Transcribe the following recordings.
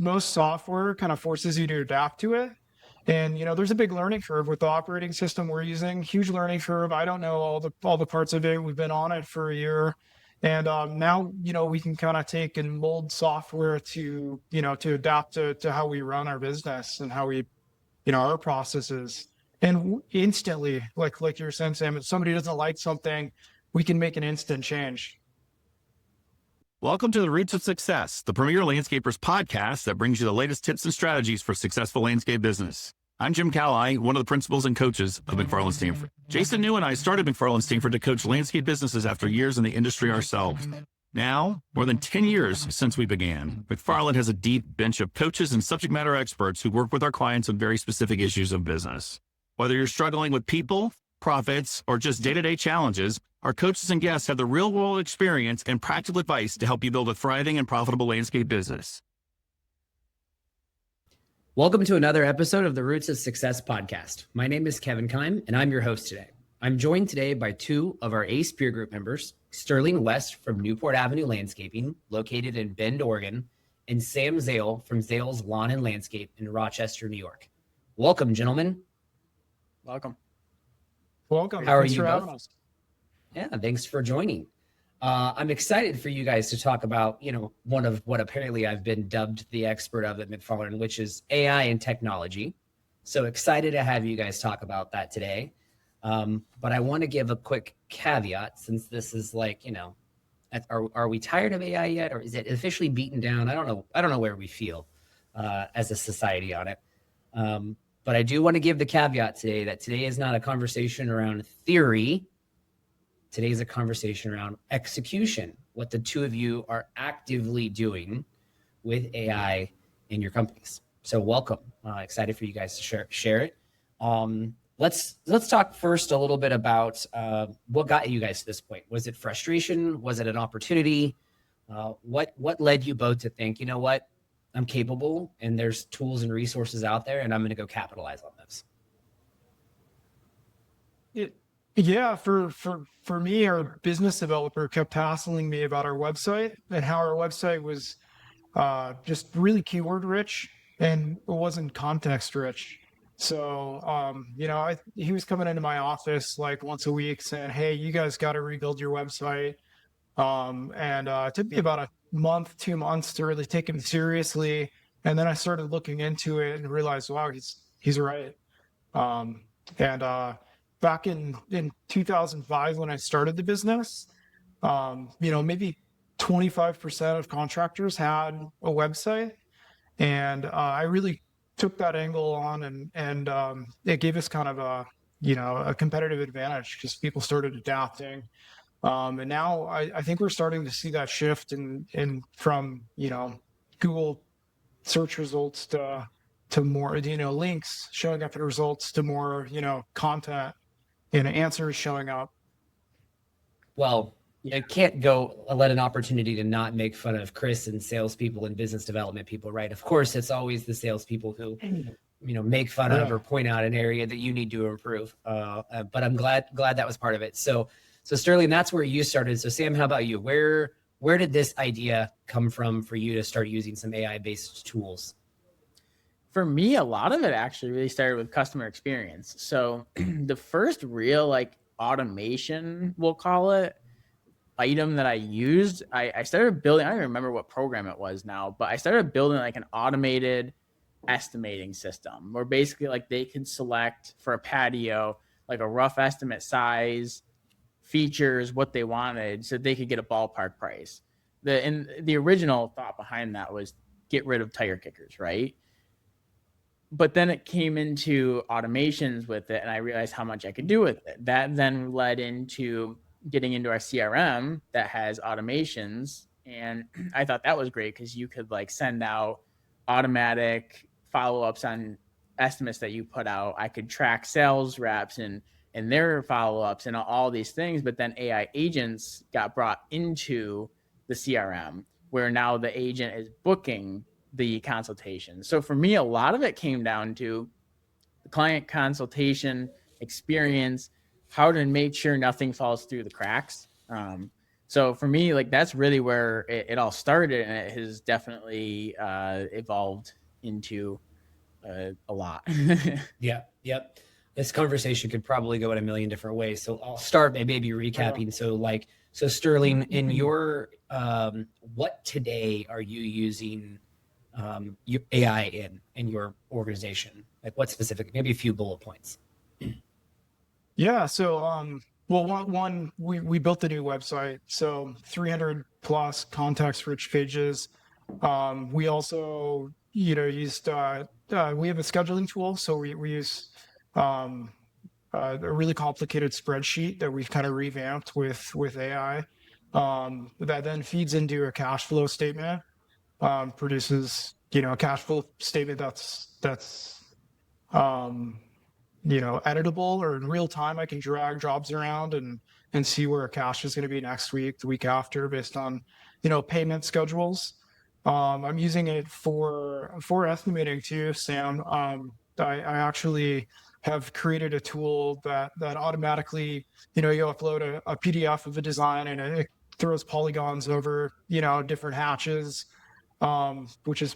most software kind of forces you to adapt to it. And, there's a big learning curve with the operating system we're using, huge learning curve. I don't know all the parts of it. We've been on it for a year. And now, we can kind of take and mold software to, to adapt to how we run our business and how we, our processes. And instantly, like you're saying, Sam, if somebody doesn't like something, we can make an instant change. Welcome to the Roots of Success, the premier landscapers podcast that brings you the latest tips and strategies for successful landscape business. I'm Jim Callai, one of the principals and coaches of McFarland Stanford. Jason New and I started McFarland Stanford to coach landscape businesses after years in the industry ourselves. Now, more than 10 years since we began, McFarland has a deep bench of coaches and subject matter experts who work with our clients on very specific issues of business. Whether you're struggling with people, profits, or just day-to-day challenges, our coaches and guests have the real-world experience and practical advice to help you build a thriving and profitable landscape business. Welcome to another episode of the Roots of Success podcast. My name is Kevin Keim, and I'm your host today. I'm joined today by two of our ACE peer group members, Sterling West from Newport Avenue Landscaping, located in Bend, Oregon, and Sam Zale from Zale's Lawn and Landscape in Rochester, New York. Welcome, gentlemen. Welcome. Welcome. How are Thanks you for both? having us. Yeah, thanks for joining. I'm excited for you guys to talk about, one of what apparently I've been dubbed the expert of at McFarland, which is AI and technology. So excited to have you guys talk about that today. But I want to give a quick caveat, since this is like, are we tired of AI yet, or is it officially beaten down? I don't know where we feel as a society on it. But I do want to give the caveat today that today is not a conversation around theory. Today is a conversation around execution, what the two of you are actively doing with AI in your companies. So welcome. Excited for you guys to share it. Let's talk first a little bit about what got you guys to this point. Was it frustration? Was it an opportunity? What led you both to think, you know what, I'm capable and there's tools and resources out there and I'm going to go capitalize on those? Yeah, for me, our business developer kept hassling me about our website and how our website was just really keyword rich and it wasn't context rich. So, he was coming into my office like once a week saying, "Hey, you guys got to rebuild your website." And it took me about a month, 2 months to really take him seriously. And then I started looking into it and realized, wow, he's right. Back in 2005, when I started the business, maybe 25% of contractors had a website. And I really took that angle on and it gave us kind of a competitive advantage because people started adapting. And now I think we're starting to see that shift in from, Google search results to more, links showing up in results to more, content and answers showing up. Well, you can't let an opportunity to not make fun of Chris and salespeople and business development people, right? Of course, it's always the salespeople who, make fun of or point out an area that you need to improve. But I'm glad that was part of it. So Sterling, that's where you started. So Sam, how about you? Where did this idea come from for you to start using some AI-based tools? For me, a lot of it actually really started with customer experience. So the first real automation, we'll call it, item that I used, I started building, I don't even remember what program it was now, but I started building an automated estimating system where basically they could select for a patio, a rough estimate size, features, what they wanted, so they could get a ballpark price. The original thought behind that was get rid of tire kickers, right? But then it came into automations with it, and I realized how much I could do with it. That then led into getting into our CRM that has automations, and I thought that was great because you could send out automatic follow-ups on estimates that you put out. I could track sales reps and their follow-ups and all these things, but then AI agents got brought into the CRM where now the agent is booking the consultation. So for me, a lot of it came down to the client consultation experience, how to make sure nothing falls through the cracks. So for me, like that's really where it all started, and it has definitely evolved into a lot. Yeah. Yep. This conversation could probably go in a million different ways. So I'll start by maybe recapping. So Sterling, in your what today are you using your AI in your organization? Like what specific? Maybe a few bullet points. Yeah. So, well, we built a new website. So 300 plus context rich pages. We also, used, we have a scheduling tool. So we use, a really complicated spreadsheet that we've kind of revamped with AI, that then feeds into a cash flow statement, produces, a cash flow statement that's, editable, or in real time. I can drag jobs around and see where cash is going to be next week, the week after, based on, payment schedules. I'm using it for estimating too, Sam. I actually have created a tool that automatically, you upload a PDF of a design, and it throws polygons over, different hatches, which is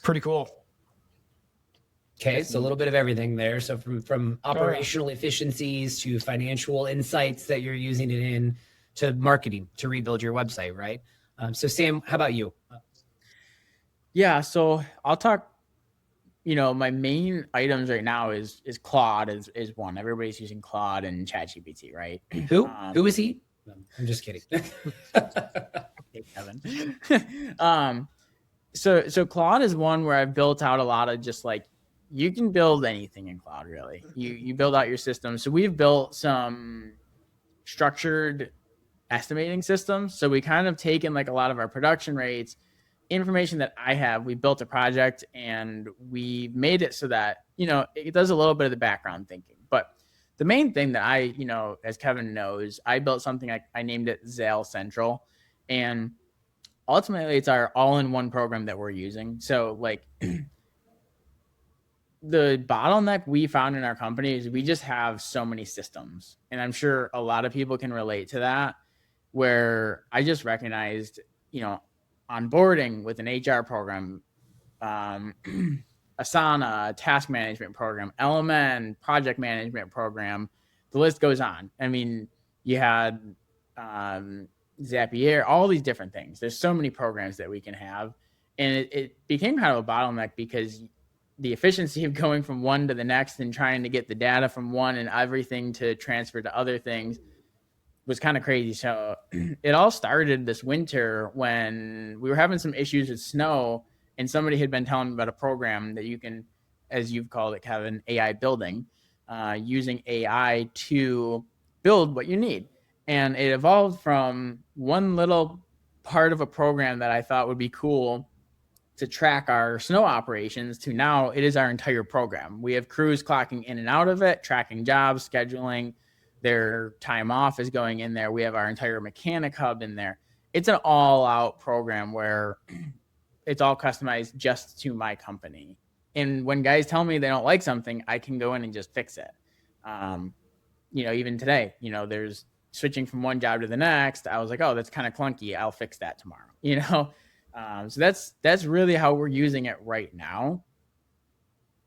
pretty cool. Okay, so a little bit of everything there. So from operational efficiencies to financial insights that you're using it in, to marketing to rebuild your website, right? So Sam, how about you? Yeah, so I'll talk. My main items right now is Claude is one. Everybody's using Claude and ChatGPT, right? Who is he? I'm just kidding. Hey, Kevin. So Claude is one where I've built out a lot of just like, you can build anything in Claude, really. You build out your system. So we've built some structured estimating systems. So we kind of taken like a lot of our production rates, information that I have, we built a project and we made it so that, it does a little bit of the background thinking. But the main thing that I, as Kevin knows, I built something, I named it Zale Central. And ultimately it's our all-in-one program that we're using. So like the bottleneck we found in our company is we just have so many systems. And I'm sure a lot of people can relate to that, where I just recognized, onboarding with an HR program, Asana, task management program, LMN, project management program, the list goes on. I mean, you had Zapier, all these different things. There's so many programs that we can have. And it became kind of a bottleneck because the efficiency of going from one to the next and trying to get the data from one and everything to transfer to other things was kind of crazy. So it all started this winter when we were having some issues with snow, and somebody had been telling me about a program that you can, as you've called it, Kevin, AI building, using AI to build what you need. And it evolved from one little part of a program that I thought would be cool to track our snow operations to now it is our entire program. We have crews clocking in and out of it, tracking jobs, scheduling. Their time off is going in there. We have our entire mechanic hub in there. It's an all-out program where it's all customized just to my company. And when guys tell me they don't like something, I can go in and just fix it. Even today, there's switching from one job to the next. I was like, oh, that's kind of clunky. I'll fix that tomorrow. So that's really how we're using it right now.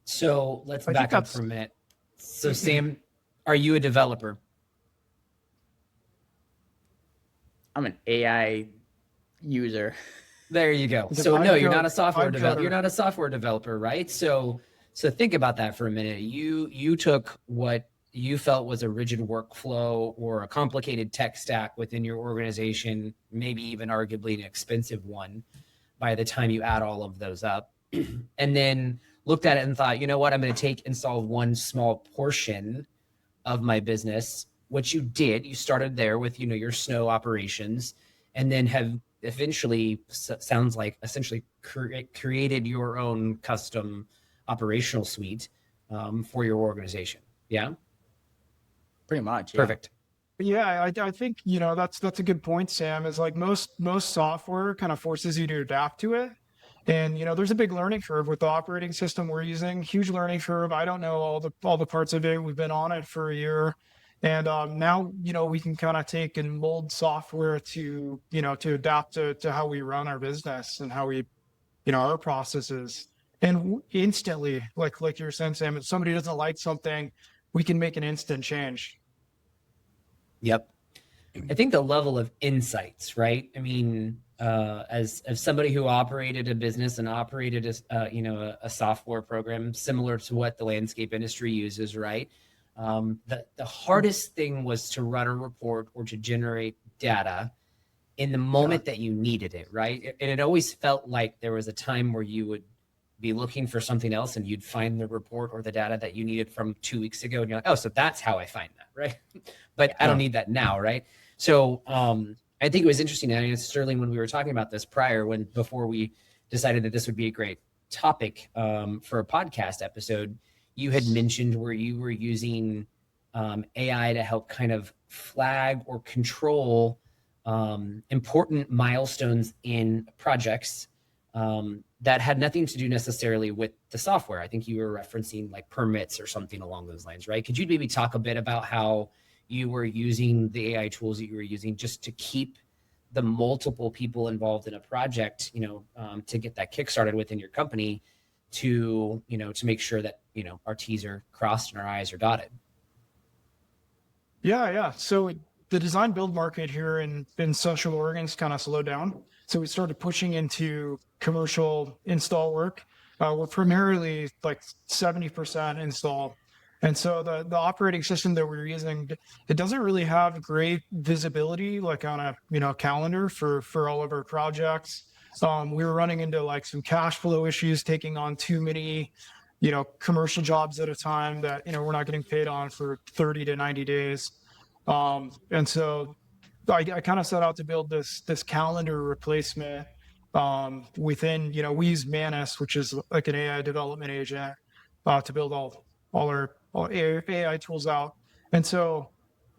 So let's back up for a minute. So Sam, are you a developer? I'm an AI user. There you go. So no, you're not a software developer. You're not a software developer, right? So think about that for a minute. You took what you felt was a rigid workflow or a complicated tech stack within your organization, maybe even arguably an expensive one by the time you add all of those up, and then looked at it and thought, you know what, I'm going to take and solve one small portion of my business. What you did, you started there with, your snow operations, and then have eventually, sounds like, essentially created your own custom operational suite for your organization. Yeah. Pretty much. Yeah. Perfect. Yeah, I think, that's a good point, Sam, is like most software kind of forces you to adapt to it. And, there's a big learning curve with the operating system we're using, huge learning curve. I don't know all the parts of it. We've been on it for a year. And now, we can kind of take and mold software to, to adapt to how we run our business and how we, our processes. And instantly, like you were saying, Sam, if somebody doesn't like something, we can make an instant change. Yep. I think the level of insights, right? I mean, as somebody who operated a business and operated a software program similar to what the landscape industry uses, right? The hardest thing was to run a report or to generate data in the moment that you needed it, right? And it always felt like there was a time where you would be looking for something else and you'd find the report or the data that you needed from 2 weeks ago. And you're like, oh, so that's how I find that, right? But I don't need that now, right? So I think it was interesting. And Sterling, when we were talking about this before we decided that this would be a great topic for a podcast episode, you had mentioned where you were using AI to help kind of flag or control important milestones in projects that had nothing to do necessarily with the software. I think you were referencing like permits or something along those lines, right? Could you maybe talk a bit about how you were using the AI tools that you were using just to keep the multiple people involved in a project, to get that kickstarted within your company to make sure that, our T's are crossed and our I's are dotted? Yeah. So the design build market here in Central Oregon's kind of slowed down. So we started pushing into commercial install work. We're primarily like 70% install. And so the operating system that we're using, it doesn't really have great visibility, like on a calendar for all of our projects. We were running into like some cash flow issues, taking on too many, commercial jobs at a time that we're not getting paid on for 30 to 90 days. And so I kind of set out to build this calendar replacement within, we use Manus, which is like an AI development agent to build all our AI tools out. And so,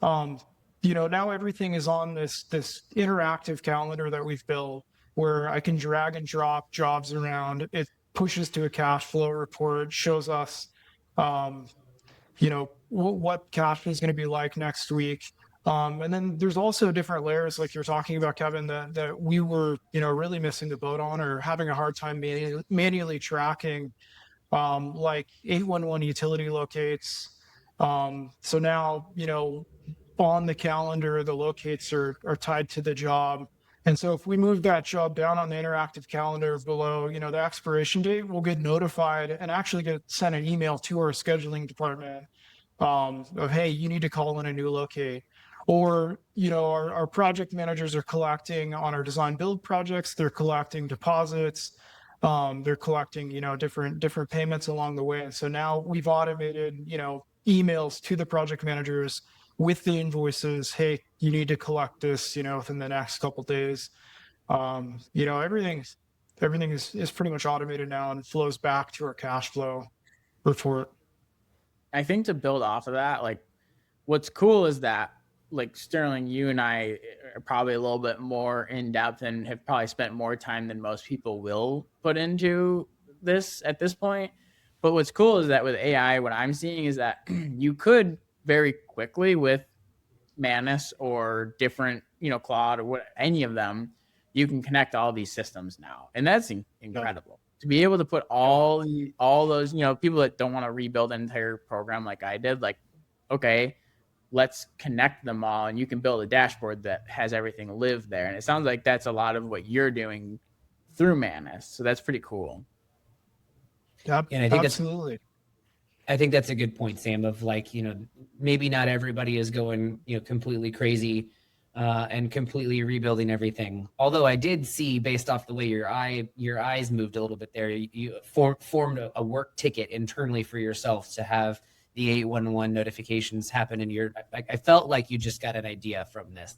now everything is on this interactive calendar that we've built where I can drag and drop jobs around. It pushes to a cash flow report, shows us, what cash flow is going to be like next week. And then there's also different layers, like you're talking about, Kevin, that we were, really missing the boat on or having a hard time manually tracking, like 811 utility locates. So now, on the calendar, the locates are tied to the job. And so if we move that job down on the interactive calendar below, the expiration date, we'll get notified and actually get sent an email to our scheduling department of, hey, you need to call in a new locate. Or, our project managers are collecting on our design build projects, they're collecting deposits, they're collecting, different payments along the way. And so now we've automated, emails to the project managers with the invoices. Hey, you need to collect this, within the next couple of days. Everything is pretty much automated now and flows back to our cash flow report. I think to build off of that, like what's cool is that like Sterling, you and I are probably a little bit more in depth and have probably spent more time than most people will put into this at this point. But what's cool is that with AI, what I'm seeing is that you could very quickly with Manus or different, Claude or what, any of them, you can connect all these systems now. And that's incredible to be able to put all those, people that don't want to rebuild an entire program like I did, like, okay, let's connect them all and you can build a dashboard that has everything live there. And it sounds like that's a lot of what you're doing through Manus. So that's pretty cool. Yep, and I think absolutely. I think that's a good point, Sam, of like, maybe not everybody is going, completely crazy and completely rebuilding everything. Although I did see, based off the way your eyes moved a little bit there, you formed a work ticket internally for yourself to have the 811 notifications happen in your. I felt like you just got an idea from this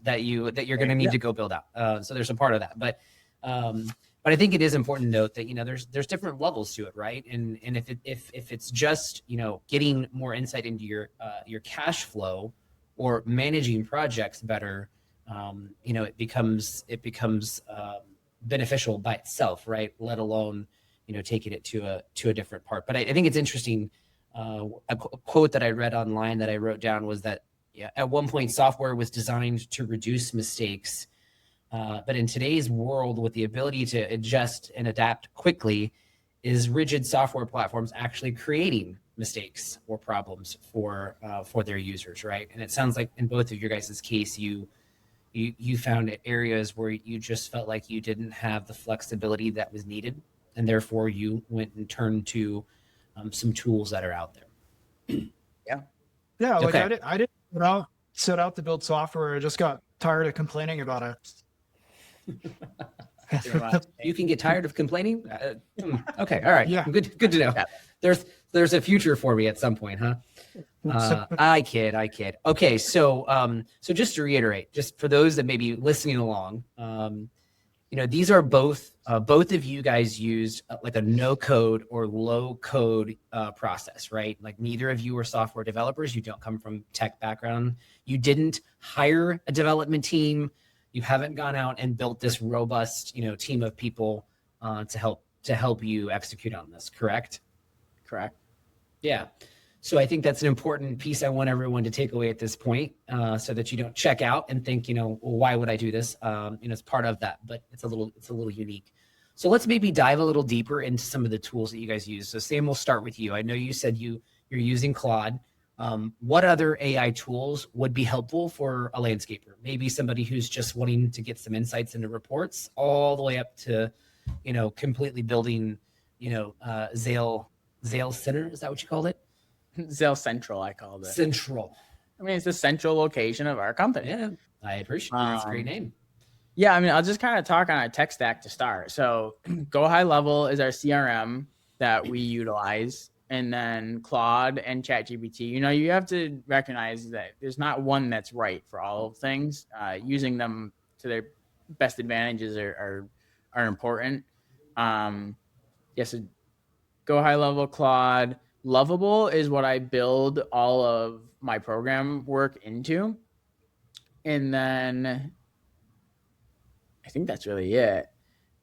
that you're going to need to go build out. So there's a part of that, but I think it is important to note that there's different levels to it, right? And if it's just getting more insight into your cash flow or managing projects better, it becomes beneficial by itself, right? Let alone taking it to a different part. But I think it's interesting a quote that I read online that I wrote down was that at one point software was designed to reduce mistakes. But in today's world, with the ability to adjust and adapt quickly, is rigid software platforms actually creating mistakes or problems for their users, right? And it sounds like in both of your guys' case, you found areas where you just felt like you didn't have the flexibility that was needed, and therefore you went and turned to some tools that are out there. Yeah, like Okay. I didn't set out to build software. I just got tired of complaining about it. You can get tired of complaining. Okay, all right. Yeah. Good to know. There's a future for me at some point, huh? I kid. Okay, so just to reiterate, just for those that may be listening along, these are both of you guys used like a no code or low code process, right? Like neither of you are software developers. You don't come from tech background. You didn't hire a development team. You haven't gone out and built this robust, team of people to help you execute on this. Correct? Correct. Yeah. So I think that's an important piece I want everyone to take away at this point, so that you don't check out and think, well, why would I do this? It's part of that, but it's a little unique. So let's maybe dive a little deeper into some of the tools that you guys use. So Sam, we'll start with you. I know you said you're using Claude. What other AI tools would be helpful for a landscaper? Maybe somebody who's just wanting to get some insights into reports, all the way up to, completely building, Zale Center. Is that what you called it? Zale Central, I called it. Central. I mean, it's the central location of our company. Yeah, I appreciate it. It's a great name. Yeah, I mean, I'll just kind of talk on our tech stack to start. So Go High Level is our CRM that we utilize. And then Claude and ChatGPT. You have to recognize that there's not one that's right for all of things. Using them to their best advantages are important. So Go High Level, Claude. Lovable is what I build all of my program work into. And then I think that's really it.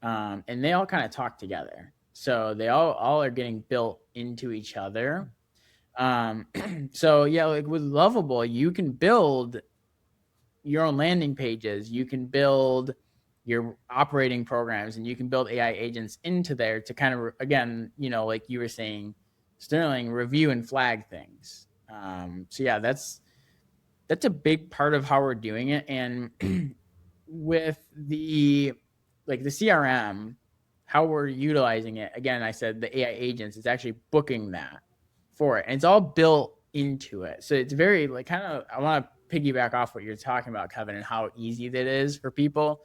And they all kind of talk together. So they all are getting built into each other. So yeah, like with Lovable, you can build your own landing pages. You can build your operating programs, and you can build AI agents into there to kind of, again, like you were saying, Sterling, review and flag things. So yeah, that's a big part of how we're doing it. And with the CRM, how we're utilizing it, again, I said the AI agents is actually booking that for it, and it's all built into it. So it's very I want to piggyback off what you're talking about, Kevin, and how easy that is for people.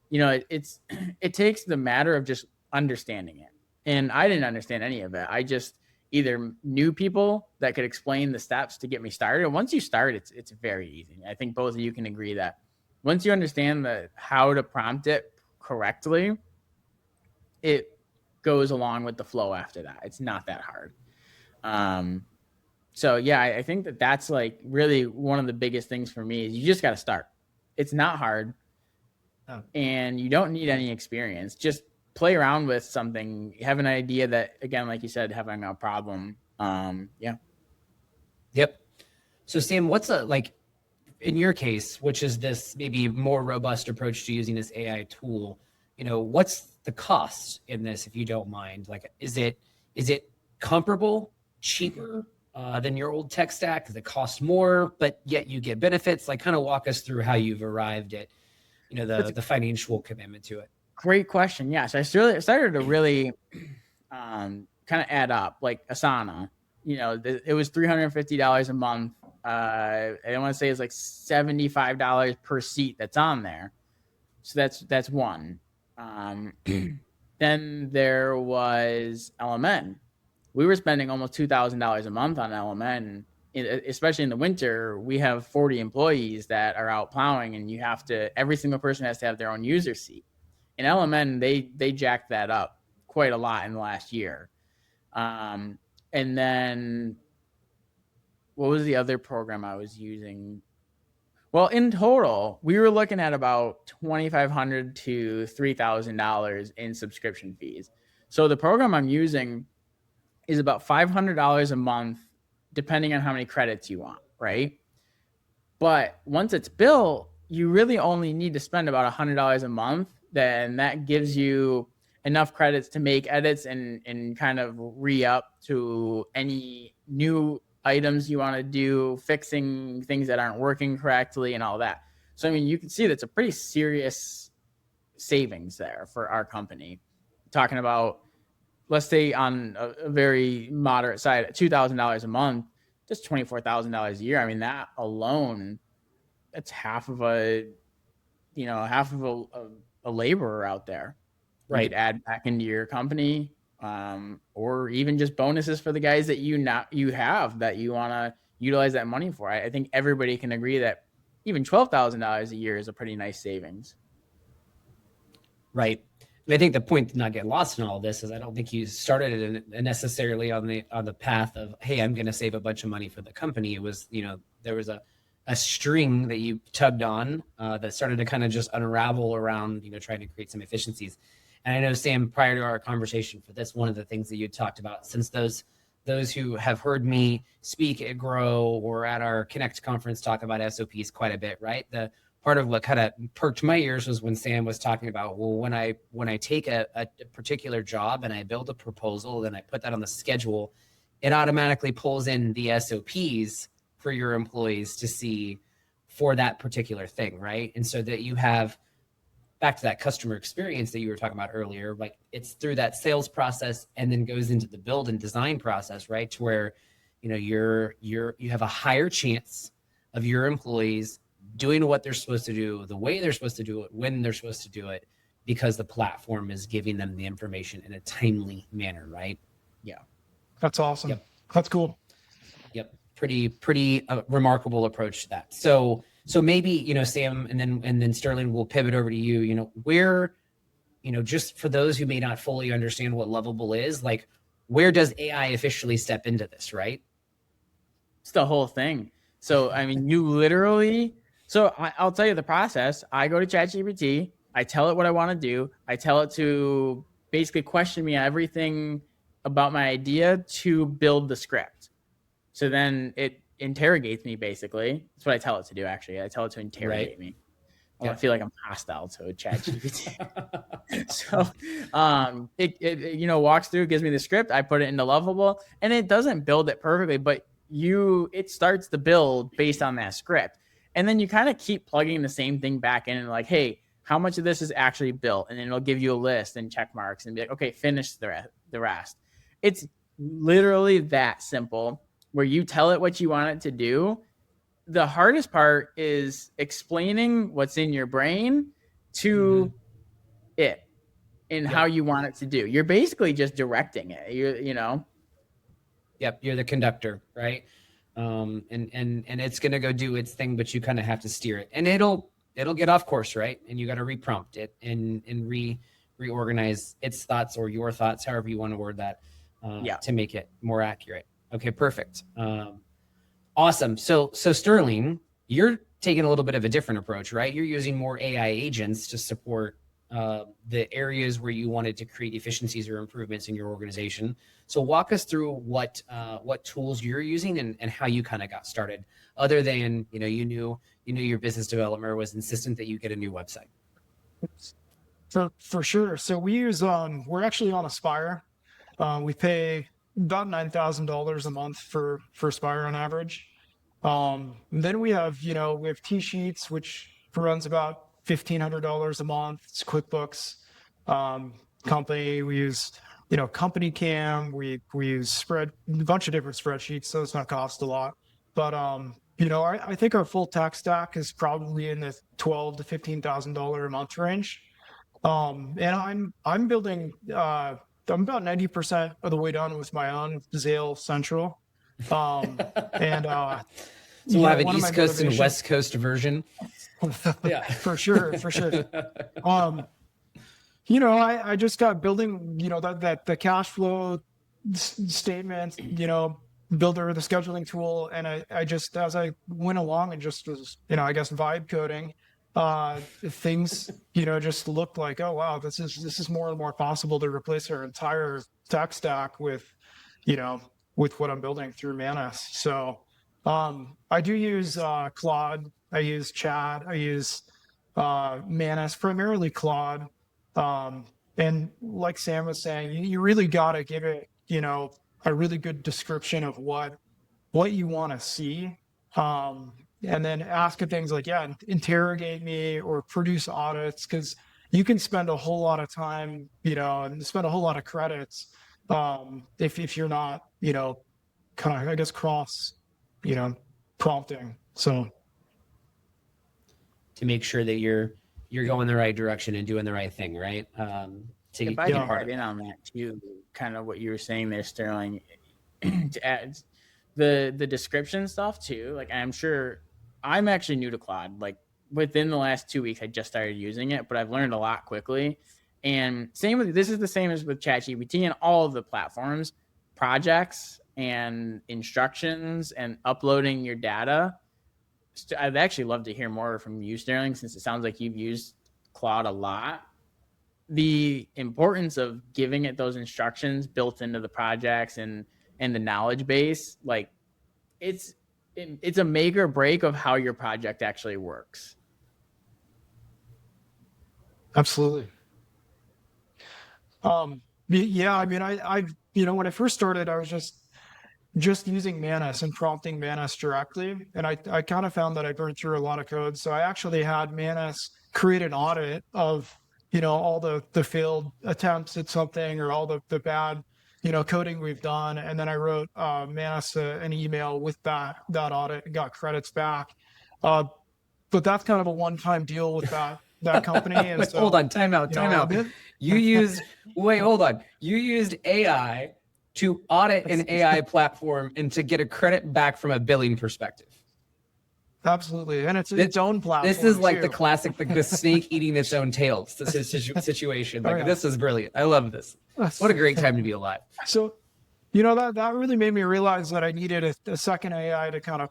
It takes the matter of just understanding it. And I didn't understand any of it. I just either knew people that could explain the steps to get me started. And once you start, it's very easy. I think both of you can agree that once you understand how to prompt it correctly, it goes along with the flow after that. It's not that hard. So yeah, I think that's like really one of the biggest things for me is you just got to start. It's not hard, and you don't need any experience. Just play around with something, have an idea that, again, like you said, having a problem. Yeah. Yep. So Sam, what's in your case, which is this maybe more robust approach to using this AI tool, what's the cost in this, if you don't mind? Like, is it comparable, cheaper than your old tech stack? Does it cost more, but yet you get benefits? Like, kind of walk us through how you've arrived at, the financial commitment to it. Great question. Yeah. So I started to really kind of add up, like Asana, it was $350 a month. I don't want to say it's like $75 per seat that's on there. So that's one. Then there was LMN. We were spending almost $2,000 a month on LMN, especially in the winter. We have 40 employees that are out plowing, and every single person has to have their own user seat. In LMN, they jacked that up quite a lot in the last year. And then what was the other program I was using? Well, in total, we were looking at about $2,500 to $3,000 in subscription fees. So the program I'm using is about $500 a month depending on how many credits you want, right? But once it's built, you really only need to spend about $100 a month. Then that gives you enough credits to make edits and kind of re-up to any new items you want to do, fixing things that aren't working correctly and all that. So, I mean, you can see that's a pretty serious savings there for our company. Talking about, let's say on a very moderate side, $2,000 a month, just $24,000 a year. I mean, that alone, that's half of a laborer out there. Right. You could add back into your company, or even just bonuses for the guys that you have that you want to utilize that money for. I think everybody can agree that even $12,000 a year is a pretty nice savings. Right. And I think the point to not get lost in all of this is I don't think you started it necessarily on the path of, hey, I'm going to save a bunch of money for the company. It was, there was a string that you tugged on that started to kind of just unravel around, trying to create some efficiencies. And I know, Sam, prior to our conversation for this, one of the things that you talked about, since those who have heard me speak at Grow or at our Connect conference talk about SOPs quite a bit, right? The part of what kind of perked my ears was when Sam was talking about, well, when I take a particular job and I build a proposal, then I put that on the schedule, it automatically pulls in the SOPs for your employees to see for that particular thing, right? And so that you have, back to that customer experience that you were talking about earlier, like it's through that sales process and then goes into the build and design process, right? To where, you have a higher chance of your employees doing what they're supposed to do, the way they're supposed to do it, when they're supposed to do it, because the platform is giving them the information in a timely manner, right? Yeah. That's awesome. Yep. That's cool. Yep. Pretty remarkable approach to that. So maybe, Sam, and then Sterling, will pivot over to you, where, just for those who may not fully understand what Lovable is, like, where does AI officially step into this, right? It's the whole thing. So, I mean, you literally, I'll tell you the process. I go to ChatGPT, I tell it what I want to do. I tell it to basically question me everything about my idea to build the script. So then it interrogates me, basically. That's what I tell it to do, actually. I tell it to interrogate me. I feel like I'm hostile to ChatGPT. So it walks through, gives me the script. I put it into Lovable, and it doesn't build it perfectly, but it starts the build based on that script. And then you kind of keep plugging the same thing back in and like, hey, how much of this is actually built? And then it'll give you a list and check marks and be like, okay, finish the rest. It's literally that simple, where you tell it what you want it to do. The hardest part is explaining what's in your brain to it and how you want it to do. You're basically just directing it. Yep, you're the conductor, right? And it's gonna go do its thing, but you kind of have to steer it, and it'll get off course, right? And you got to reprompt it and reorganize its thoughts or your thoughts, however you want to word that, to make it more accurate. Okay, perfect. Awesome. So Sterling, you're taking a little bit of a different approach, right? You're using more AI agents to support the areas where you wanted to create efficiencies or improvements in your organization. So walk us through what tools you're using and how you kind of got started, other than, you knew your business developer was insistent that you get a new website. For sure. So we use, we're actually on Aspire. We pay about $9,000 a month for Aspire on average. Then we have T-Sheets, which runs about $1,500 a month. It's QuickBooks. Company, we use, company Keim. We use a bunch of different spreadsheets, so it's not cost a lot. But I think our full tech stack is probably in the $12,000 to $15,000 a month range. And I'm building. I'm about 90% of the way done with my own Zale Central. So we'll have an East Coast and West Coast version. Yeah, for sure. I just got building, that the cash flow statement, builder, the scheduling tool. And I just, as I went along and just was, I guess vibe coding, things, just looked like, oh, wow, this is more and more possible to replace our entire tech stack with, with what I'm building through Manus. So I do use Claude, I use Chat, I use Manus, primarily Claude. And like Sam was saying, you really got to give it, a really good description of what you want to see. And then ask it things like, interrogate me or produce audits, because you can spend a whole lot of time, and spend a whole lot of credits if you're not, kind of, I guess, cross, prompting. So To make sure that you're going the right direction and doing the right thing, right? If I can add in on that too, kind of what you were saying there, Sterling, to add the description stuff too. Like, I'm sure I'm actually new to Claude. Like, within the last 2 weeks, I just started using it, but I've learned a lot quickly. And this is the same as with ChatGPT and all of the platforms, projects and instructions and uploading your data. I'd actually love to hear more from you, Sterling, since it sounds like you've used Claude a lot. The importance of giving it those instructions built into the projects and the knowledge base, like it's a make or break of how your project actually works. absolutely. Yeah, I mean, I when I first started, I was just using Manus and prompting Manus directly. And I kind of found that I burned through a lot of code. So I actually had Manus create an audit of, all the failed attempts at something, or all the bad, coding we've done. And then I wrote Manus an email with that audit and got credits back. But that's kind of a one-time deal with that company. And so, hold on, time out. You used AI to audit an AI platform and to get a credit back from a billing perspective. Absolutely. And it's its own platform. This is like too. the classic, the snake eating its own tail situation. Like, this is brilliant. I love this. What a great time to be alive. So, that really made me realize that I needed a second AI to kind of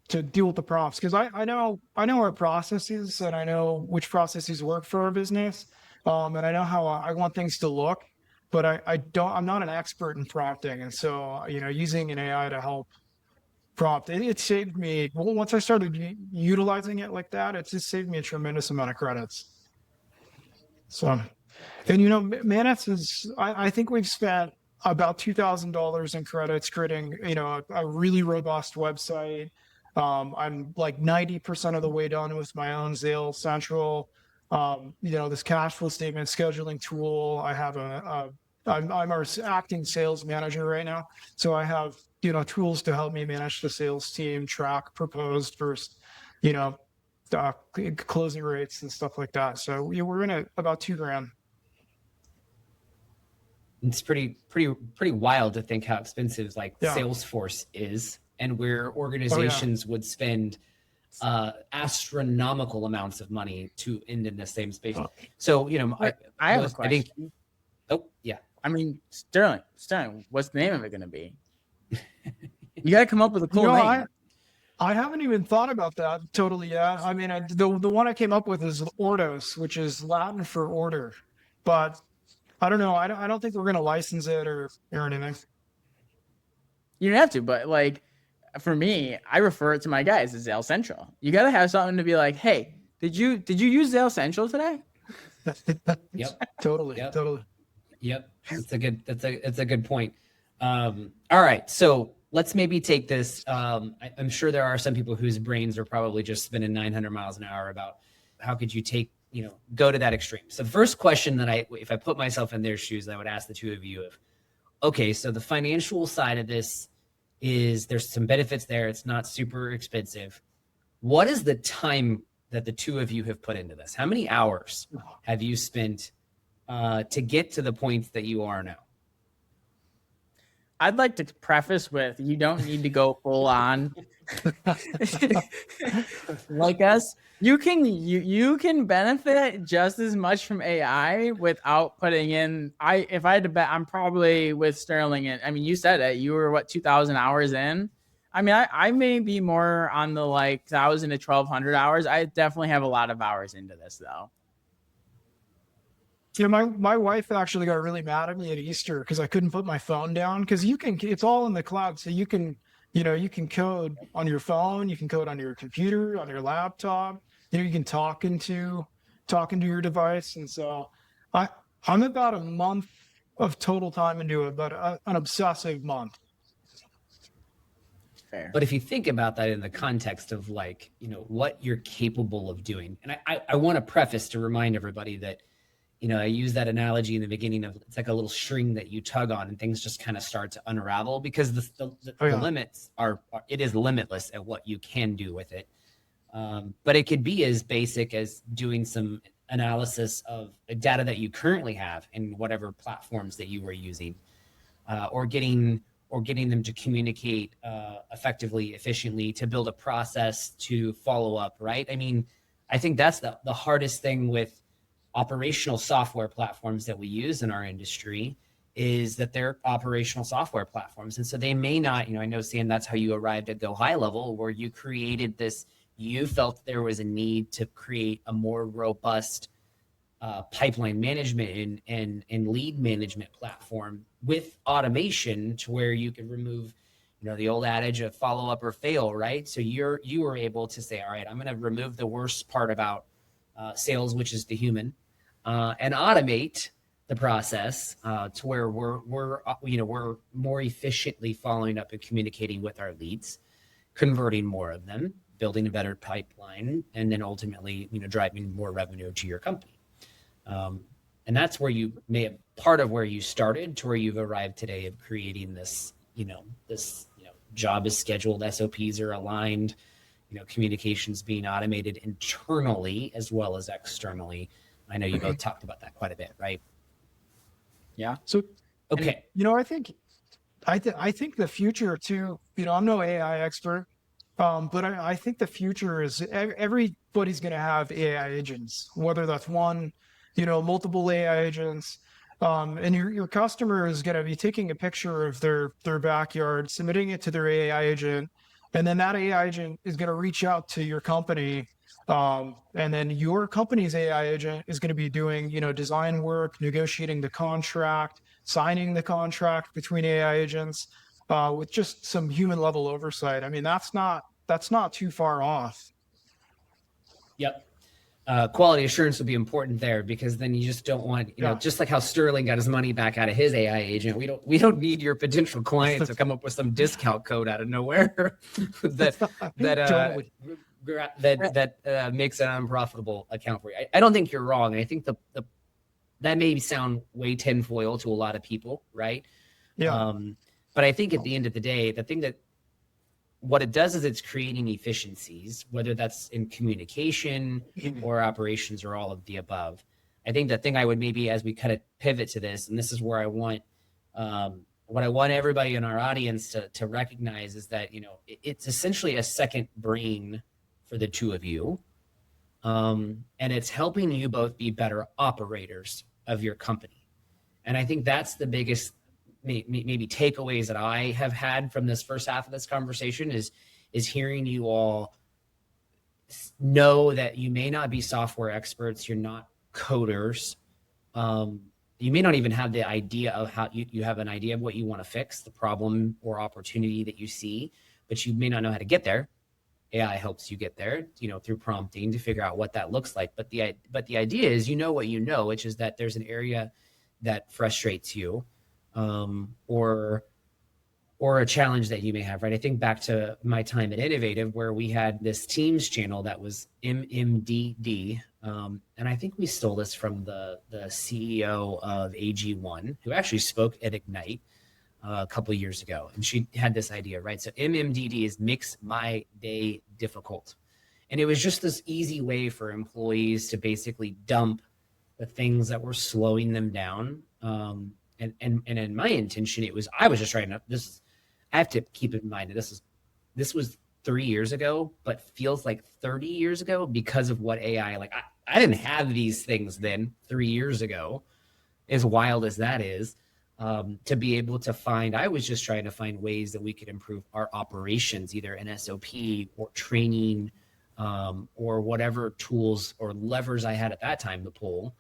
to deal with the prompts, because I know our processes, and I know which processes work for our business, and I know how I want things to look, but I'm not an expert in prompting. And so, using an AI to help prompt, it saved me, once I started utilizing it like that, it just saved me a tremendous amount of credits. So, and Manus is, I think we've spent about $2,000 in credits creating, a really robust website. I'm like 90% of the way done with my own Zale Central. This cash flow statement scheduling tool. I have I'm our acting sales manager right now. So I have, tools to help me manage the sales team, track proposed versus, closing rates and stuff like that. So we're in at about $2,000. It's pretty wild to think how expensive Salesforce is, and where organizations would spend astronomical amounts of money to end in the same space. So, I have a question. I mean, Sterling, what's the name of it going to be? You got to come up with a cool name. I haven't even thought about that totally yet. I mean, the one I came up with is Ordos, which is Latin for order. But I don't know. I don't think we're going to license it or anything. You don't have to, but like, for me, I refer it to my guys as Zale Central. You got to have something to be like, hey, did you use Zale Central today? Yep. Totally. Yep. It's a good point. All right. So let's maybe take this. I'm sure there are some people whose brains are probably just spinning 900 miles an hour about how could you go to that extreme. So the first question that if I put myself in their shoes, I would ask the two of you okay, so the financial side of this is there's some benefits there. It's not super expensive. What is the time that the two of you have put into this? How many hours have you spent to get to the point that you are now? I'd like to preface with, you don't need to go full on like us. You can benefit just as much from AI without putting in. If I had to bet, I'm probably with Sterling. And I mean, you said it. You were 2,000 hours in. I mean, I may be more on the 1,000 to 1,200 hours. I definitely have a lot of hours into this though. My wife actually got really mad at me at Easter because I couldn't put my phone down, because it's all in the cloud. So you can code on your phone, you can code on your computer, on your laptop, you can talk into your device. And so I, I'm about a month of total time into it, but an obsessive month. Fair. But if you think about that in the context of like, what you're capable of doing, and I want to preface to remind everybody that, I use that analogy in the beginning of, it's like a little string that you tug on and things just kind of start to unravel, because the limits it is limitless at what you can do with it. But it could be as basic as doing some analysis of the data that you currently have in whatever platforms that you were using, or getting them to communicate effectively, efficiently, to build a process to follow up, right? I mean, I think that's the hardest thing with operational software platforms that we use in our industry, is that they're operational software platforms. And so they may not, I know, Sam, that's how you arrived at Go High Level, where you created this, you felt there was a need to create a more robust pipeline management and lead management platform with automation, to where you could remove, the old adage of follow up or fail, right? So you were able to say, all right, I'm going to remove the worst part about sales, which is the human, and automate the process to where we're more efficiently following up and communicating with our leads, converting more of them, building a better pipeline, and then ultimately, driving more revenue to your company. And that's where you may have part of where you started to where you've arrived today, of creating this, job is scheduled, SOPs are aligned, communications being automated internally as well as externally. I know you both talked about that quite a bit, right? Yeah. So, okay. I think the future too, I'm no AI expert, but I think the future is everybody's going to have AI agents, whether that's one, multiple AI agents. And your customer is going to be taking a picture of their backyard, submitting it to their AI agent, and then that AI agent is going to reach out to your company. And then your company's AI agent is going to be doing, design work, negotiating the contract, signing the contract between AI agents, with just some human level oversight. I mean, that's not too far off. Yep. Quality assurance will be important there, because then you just don't want, just like how Sterling got his money back out of his AI agent. We don't need your potential client to come up with some discount code out of nowhere that makes an unprofitable account for you. I don't think you're wrong. I think that may sound way tinfoil to a lot of people, right? Yeah. But I think at the end of the day, the thing that what it does is it's creating efficiencies, whether that's in communication or operations or all of the above. I think the thing I would maybe, as we kind of pivot to this, and this is where I want, what I want everybody in our audience to recognize is that, it's essentially a second brain for the two of you. And it's helping you both be better operators of your company. And I think that's the biggest maybe takeaways that I have had from this first half of this conversation is hearing you all know that you may not be software experts. You're not coders. You may not even have the idea of how you have an idea of what you want to fix, the problem or opportunity that you see, but you may not know how to get there. AI helps you get there, through prompting to figure out what that looks like. But the idea is, what you know, which is that there's an area that frustrates you, or a challenge that you may have, right? I think back to my time at Innovative, where we had this Teams channel that was MMDD. And I think we stole this from the CEO of AG1, who actually spoke at Ignite a couple of years ago. And she had this idea, right? So MMDD is makes my day difficult. And it was just this easy way for employees to basically dump the things that were slowing them down. And in my intention, I was just trying to, I have to keep in mind that this was 3 years ago, but feels like 30 years ago because of what AI, like I didn't have these things then 3 years ago, as wild as that is, to be able to I was just trying to find ways that we could improve our operations, either an SOP or training, or whatever tools or levers I had at that time to pull,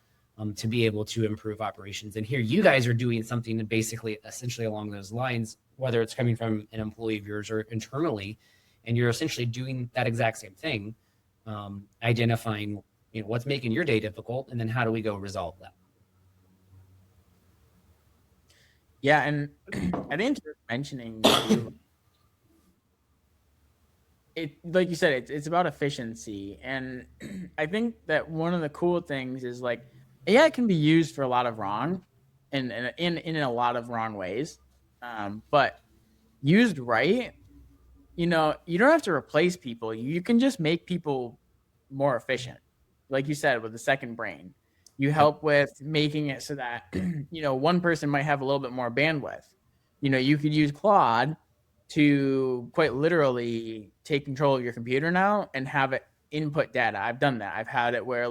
to be able to improve operations. And here you guys are doing something basically essentially along those lines, whether it's coming from an employee of yours or internally, and you're essentially doing that exact same thing, identifying, what's making your day difficult, and then how do we go resolve that? Yeah, and I think you're mentioning it, like you said, it's about efficiency, and I think that one of the cool things is like AI can be used for a lot of wrong, and in a lot of wrong ways, but used right, you don't have to replace people. You can just make people more efficient, like you said, with the second brain. You help with making it so that one person might have a little bit more bandwidth. You could use Claude to quite literally take control of your computer now and have it input data. I've done that. I've had it where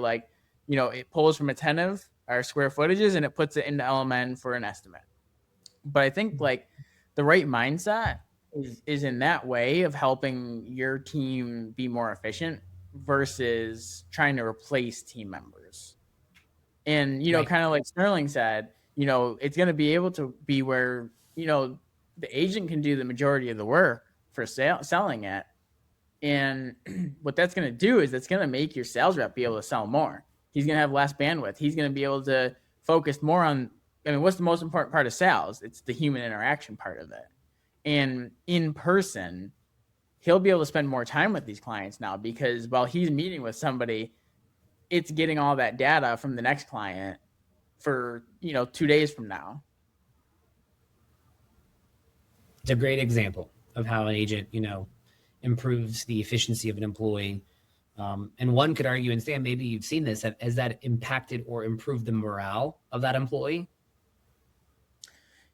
it pulls from Attentive our square footages and it puts it into LMN for an estimate. But I think the right mindset is in that way of helping your team be more efficient versus trying to replace team members. And, Right. kind of like Sterling said, it's going to be able to be where, the agent can do the majority of the work for selling it. And what that's going to do is it's going to make your sales rep be able to sell more. He's going to have less bandwidth. He's going to be able to focus more on, what's the most important part of sales? It's the human interaction part of it. And in person, he'll be able to spend more time with these clients now, because while he's meeting with somebody, it's getting all that data from the next client for 2 days from now. It's a great example of how an agent, improves the efficiency of an employee. And one could argue, and Sam, maybe you've seen this, has that impacted or improved the morale of that employee?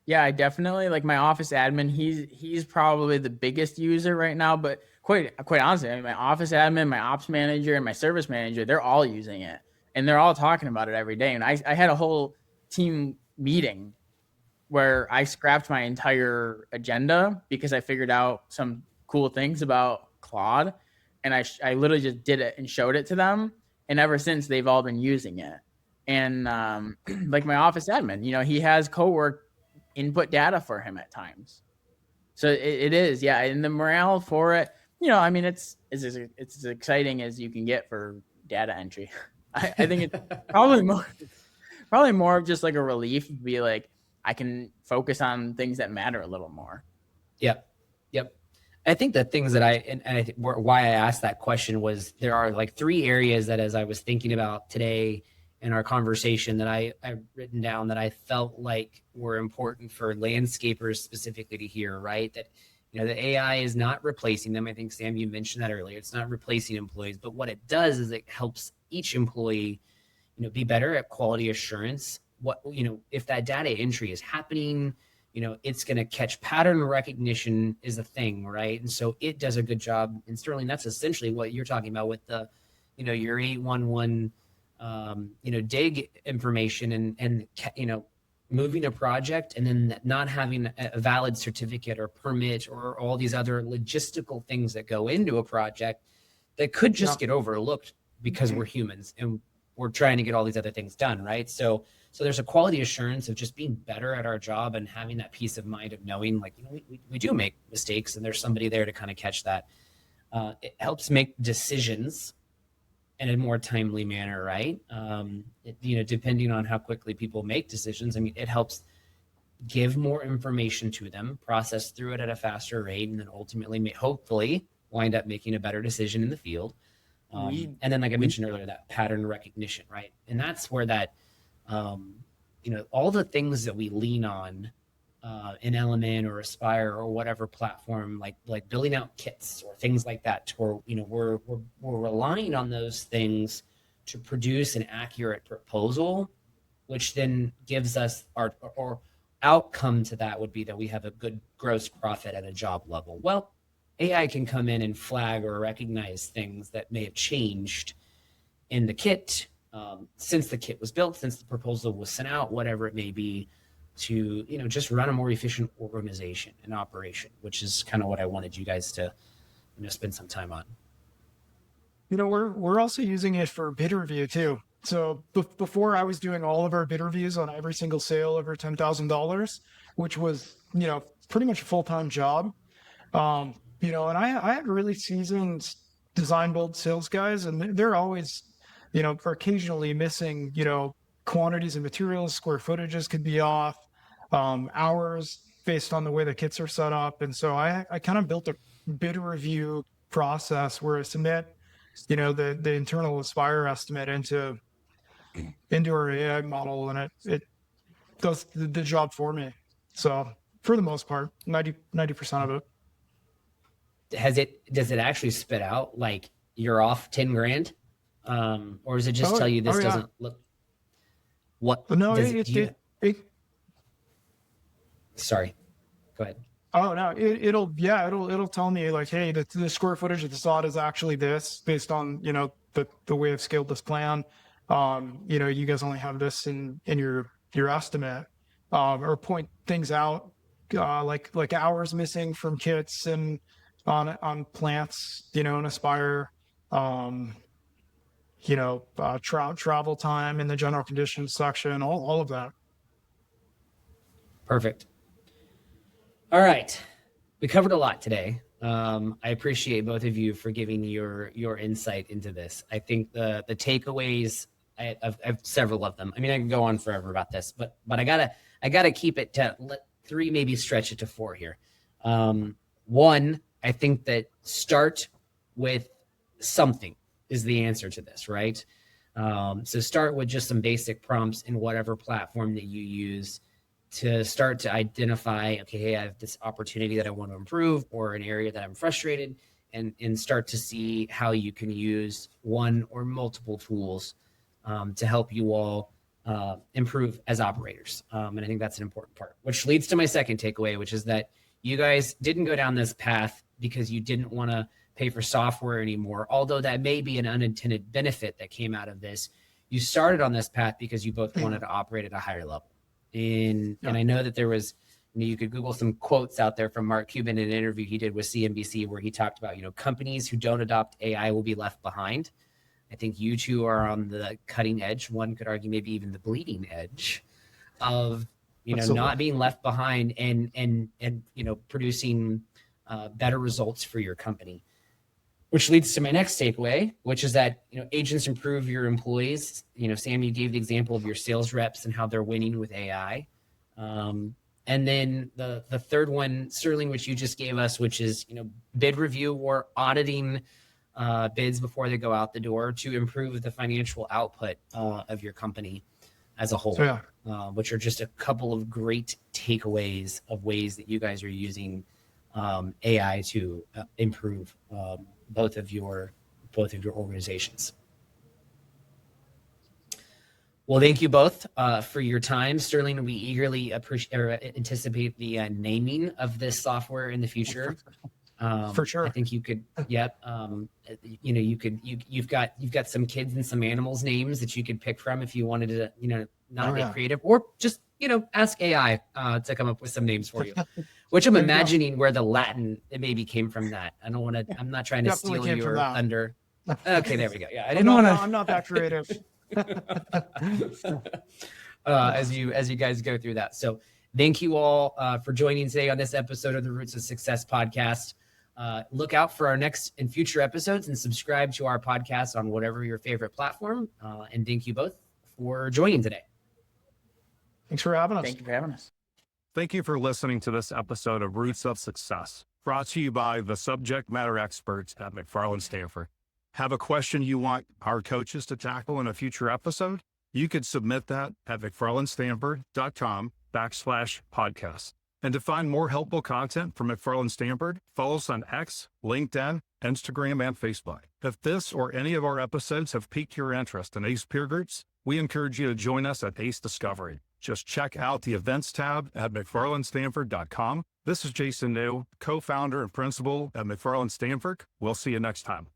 Yeah, I definitely, like my office admin, he's probably the biggest user right now, but quite honestly, my office admin, my ops manager, and my service manager, they're all using it, and they're all talking about it every day. And I had a whole team meeting where I scrapped my entire agenda because I figured out some cool things about Claude, and I literally just did it and showed it to them, and ever since they've all been using it. And like my office admin, he has co-work input data for him at times. So it is, yeah. And the morale for it, it's as exciting as you can get for data entry. I think it's probably more of just like a relief to be like, I can focus on things that matter a little more. Yep. I think the things that I think why I asked that question was there are like 3 areas that, as I was thinking about today in our conversation, that I've written down that I felt like were important for landscapers specifically to hear, right? That, the AI is not replacing them. I think, Sam, you mentioned that earlier. It's not replacing employees, but what it does is it helps each employee, be better at quality assurance. If that data entry is happening, it's going to catch pattern recognition is a thing, right? And so it does a good job. And Sterling, that's essentially what you're talking about with the, your 811, dig information and moving a project and then not having a valid certificate or permit or all these other logistical things that go into a project that could just get overlooked because we're humans and we're trying to get all these other things done, right? So there's a quality assurance of just being better at our job and having that peace of mind of knowing, like, we do make mistakes and there's somebody there to kind of catch that. It helps make decisions in a more timely manner, right? Depending on how quickly people make decisions, it helps give more information to them, process through it at a faster rate, and then ultimately, hopefully, wind up making a better decision in the field. And then, like I mentioned earlier, that pattern recognition, right? And that's where that, all the things that we lean on in Element or Aspire or whatever platform, like building out kits or things like that, where we're relying on those things to produce an accurate proposal, which then gives us our outcome to that would be that we have a good gross profit at a job level. Well, AI can come in and flag or recognize things that may have changed in the kit since the kit was built, since the proposal was sent out, whatever it may be, to just run a more efficient organization and operation, which is kind of what I wanted you guys to spend some time on. We're also using it for bid review too. So before I was doing all of our bid reviews on every single sale over $10,000, which was, pretty much a full-time job. And I had really seasoned design build sales guys, and they're always, for occasionally missing, quantities of materials, square footages could be off, hours based on the way the kits are set up. And so I kind of built a bid review process where I submit, the internal Aspire estimate into our AI model, and it does the job for me. So for the most part, 90% of it. Does it actually spit out like you're off 10 grand? Or does it just tell you this doesn't look what? No, sorry, go ahead. Oh no, it'll tell me like, hey, the square footage of the sod is actually this based on, the way I've scaled this plan. You guys only have this in your estimate, or point things out, like hours missing from kits and on plants, in Aspire, travel time in the general conditions section, all of that. Perfect. All right. We covered a lot today. I appreciate both of you for giving your insight into this. I think the takeaways, I have several of them. I mean, I can go on forever about this, but I gotta keep it to 3, maybe stretch it to 4 here. One, I think that start with something is the answer to this, right? So start with just some basic prompts in whatever platform that you use to start to identify, okay, hey, I have this opportunity that I want to improve, or an area that I'm frustrated, and start to see how you can use one or multiple tools to help you all improve as operators. And I think that's an important part, which leads to my second takeaway, which is that you guys didn't go down this path because you didn't want to pay for software anymore, although that may be an unintended benefit that came out of this. You started on this path because you both wanted to operate at a higher level. And I know that there was, you could Google some quotes out there from Mark Cuban in an interview he did with CNBC where he talked about, companies who don't adopt AI will be left behind. I think you two are on the cutting edge. One could argue maybe even the bleeding edge of, Absolutely. not being left behind and producing better results for your company. Which leads to my next takeaway, which is that, agents improve your employees. Sam, you gave the example of your sales reps and how they're winning with AI. And then the third one, Sterling, which you just gave us, which is, bid review or auditing bids before they go out the door to improve the financial output of your company as a whole, which are just a couple of great takeaways of ways that you guys are using AI to improve both of your organizations. Well, thank you both for your time, Sterling. We eagerly anticipate the naming of this software in the future. For sure. I think you could. Yep. You've got some kids and some animals names that you could pick from if you wanted to, not get creative, or just ask AI to come up with some names for you. Which I'm imagining where the Latin it maybe came from. That I don't want to. I'm not trying to steal your thunder. Okay, there we go. Yeah, I didn't want to. I'm not that creative. As you guys go through that. So thank you all for joining today on this episode of the Roots of Success podcast. Look out for our next and future episodes and subscribe to our podcast on whatever your favorite platform. And thank you both for joining today. Thanks for having us. Thank you for having us. Thank you for listening to this episode of Roots of Success, brought to you by the subject matter experts at McFarland Stanford. Have a question you want our coaches to tackle in a future episode? You could submit that at mcfarlandstanford.com/podcast. And to find more helpful content from McFarland Stanford, follow us on X, LinkedIn, Instagram, and Facebook. If this or any of our episodes have piqued your interest in ACE peer groups, we encourage you to join us at ACE Discovery. Just check out the events tab at mcfarlandstanford.com. This is Jason New, co-founder and principal at McFarland Stanford. We'll see you next time.